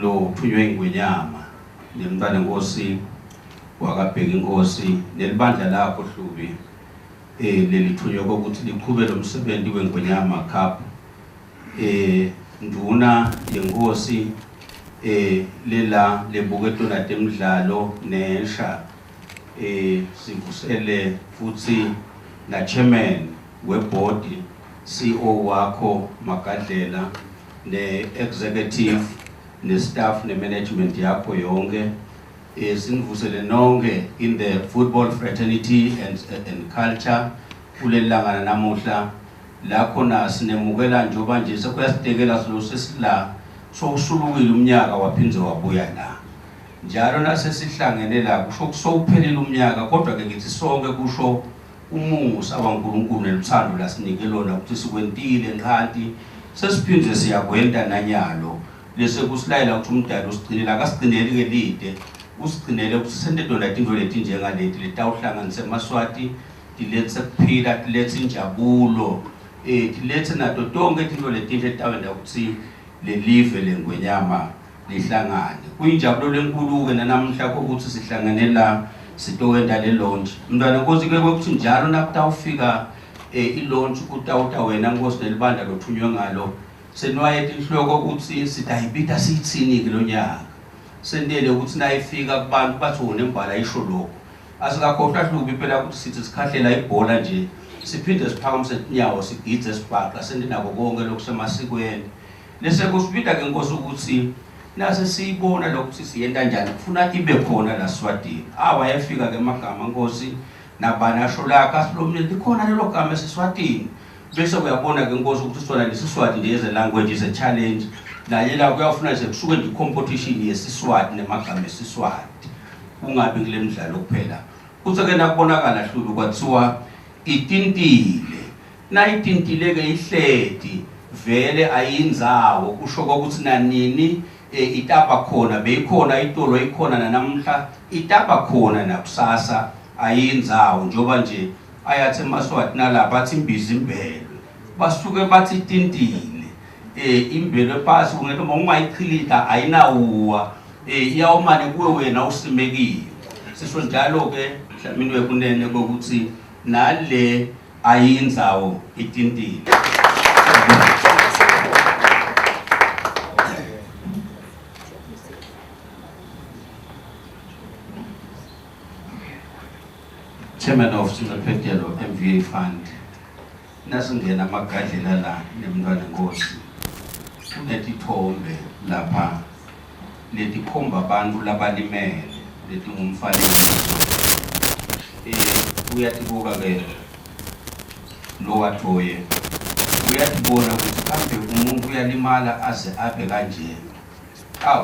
lo thunywe ingwenyama nemntwana enkosi wakabheka inkosi nelibandla lakho Hlubi lelithunywe ukuthi liqhubele umsebenzi wengwenyama cup nduna yenkosi lela lebuketho natemidlalo nesha sivusele futhi na chairman weboard CEO wakho Magadlela ne executive ne staff ne management yakho yonke sinivusele nonke in the football fraternity and culture kulelangana namuhla la khona sinemukela njoba nje sekuyasidekela silo sesila so usulukile umnyaka waphinze wabuya la njalo nasesihlangene la kusho kusophelile umnyaka kodwa ke ngithi sonke kusho umusa waNkulunkulu nelithando lasinikela ukuthi sikwentile nqanti sesiphindze siyakwenda nanyalo lese kusilayela ukuthi umdalo usigcinela akasigcineli ke lide usigcinele ukuthi sendedona into leti njengaleti letawuhlanganise eMaswati dilethe kuphila dilethe injabulo dilethe nato tonke into leti etawenda ukuthi lelive lengwenyama lihlangane kuyinjabulo lenkulu ke namhla ukuthi sihlangane la sitowenda le launch mntwana nkosi ke ukuthi njalo nakutawufika i-launch kutawuta wena nkosi nelibandla lothunywe ngalo senwayethe inhloko ukuthi sitayibita siyithini kulonyaka sendele ukuthi nayifika kubantu bathi wona embhala isho lokho asikakhohlwa Hlubi phela ukuthi sithi sikhahlela ibhola nje siphinde siphakamise inyawo sigidze sibhaqa sendinako konke lokusemasikweni lese kusibida ke nkosi ukuthi nase siyibona lokuthi siyenda njani kufuna ibe khona la Swatini awayefika ke magama nkosi nabanasho la kasilomnye likhona lelo gama eSwatini bese uyabona ke nkosi ukuthi sona lesiswati nje as a language is a challenge naye la kuyafuna nje kusuke nje competition yesiswati nemagama esiswati kungabi kule mdlalo kuphela kuthi ke nakubonakala Hlubi kwathiwa itintile nayitintile ke ihledi vele ayinzawo kusho ukuthi nanini itapa khona beyikhona itolo ikhona nanamhla itapa khona nakusasa ayinzawo njoba nje ayathi eMaswati nalapha athi imbizi imbelwe basuke bathi tintile imbelwe phasi ungeke ungayichilita ayinawuwa iyawumane kuwe wena usimekile sisho njalo ke mhlawumbe wekunene kokuthi nale ayinzawo itintile Chairman of Sinaphetelo MVA Fund nasingena Magadlela la nemntwana nkosi kunetithombe lapha letikhomba abantu labalimele leti ngumfanekiso uyatibuka ke lo wathoye uyatibona ukuthi kambe umuntu uyalimala aze abe kanje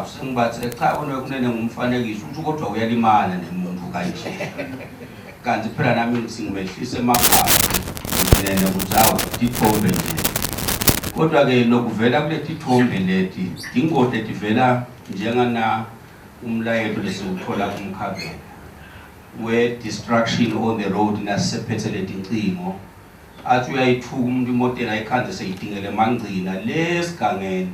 sengibathe cha kunene ngumfanekiso uthi kodwa uyalimala nemuntu kanje kanti phela nami ngisingimehlise emakhaya ngene kuzawo tithombe nje kodwa ke lokuvela kuleti thombe leti ingode tivela njengana umlayeto lesiwuthola kumkhabela where destruction on the road nasephethelele incingo athi uyayithuka umuntu imotela ikhanze seyidingele mangcina lesigangeni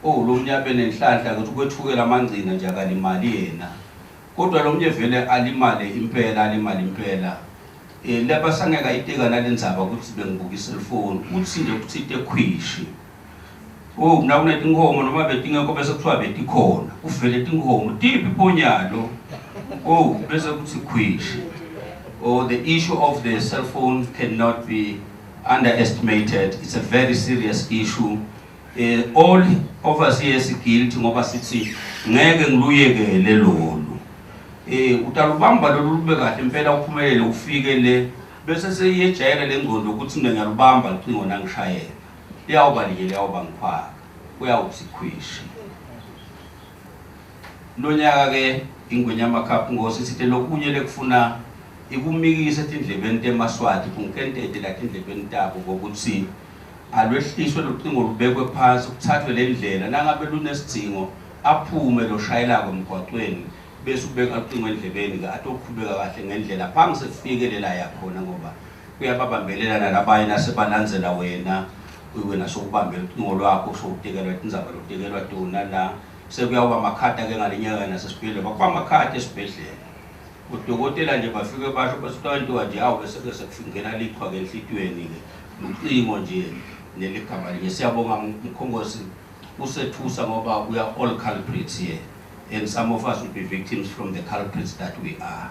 lo mnyabe nenhlanhla ukuthi kwethukela mangcina nje akalimali yena kodwa lo mnye vele alimale impela lapha sangeka iteka nalendzaba ukuthi bengibuka iselfone uthi nje ukuthi itekhwishi mina kunetinkomo noma betingekho bese kuthiwa betikhona uvele tinkomo tiphi ponyalo bese kuthi khwishi the issue of the cell phone cannot be underestimated. It's a very serious issue. All of us here is guilty ngoba sithi ngeke ngiluyekele lolu utalubamba lolu lube kahle impela uphumelele ufike le bese seyijayela lengqondo ukuthi mina ngiyalubamba licingo nangishayela iyawuba likele yawuba ngiphaka uyawuthi khwishi lonyaka ke ingwenyama cup ngosi sithi lokunye lekufuna ikumikise etindlebeni teMaswati kunkentete la tindlebeni tabo ngokuthi alwehliswe locingo lubekwe phansi kuthathwe le ndlela nangabe lunesidingo aphume lo shayela emgwaqweni bese ubeka ucingo endlebeni ke atoqhubeka kahle ngendlela phangi sefikelela yakhona ngoba kuyababambelelana labanye nasebalandzela wena sokubambela ucingo lwakho sokutekelwa indzaba lotekelwa dona la sekuyawuba makhadi ake ngalinyaka nasesibhedlela bakwa amakhadi esibhedlela udokotela nje bafike basho basitwantu nje awu bese sekufingena lichwa ke enhlitweni ke ucingo nje neligama linye siyabonga umkhongosi usethusa ngoba we are all culprits here and some of us will be victims from the culprits that we are.